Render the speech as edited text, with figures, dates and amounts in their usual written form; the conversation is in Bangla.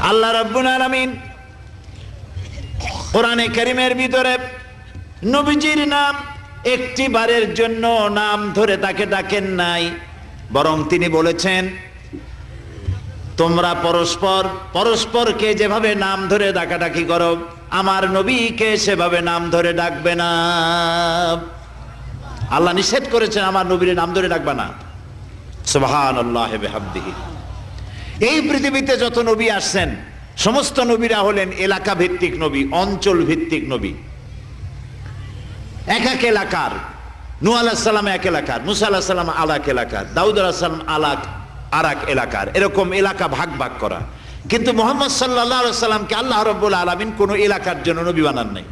আল্লাহ রাব্বুল আলামিন কোরআনে কারীমের ভিতরে নবীজির নাম একটি বারের জন্য নাম ধরে তাকে ডাকেন নাই, বরং তিনি বলেছেন তোমরা পরস্পরকে যেভাবে নাম ধরে ডাকাডাকি করো আমার নবীকে সেভাবে নাম ধরে ডাকবে না। আল্লাহ নিষেধ করেছেন আমার নবীর নাম ধরে ডাকবে না। সুবহানাল্লাহ বিহামদিহি। এই পৃথিবীতে যত নবী আসছেন সমস্ত নবীরা হলেন এলাকা ভিত্তিক নবী, অঞ্চল ভিত্তিক নবী। এক এক এলাকার, নূহ আলাইহিস সালাম এক এলাকার, মুসা আলাইহিস সালাম আলাক এলাকার, দাউদ আলাইহিস সালাম আরাক এলাকার, এরকম এলাকা ভাগ করা। কিন্তু মুহাম্মদ সাল্লাল্লাহু আলাইহি ওয়াসাল্লামকে আল্লাহ রাব্বুল আলামিন কোন এলাকার জন্য নবী বানান নাই।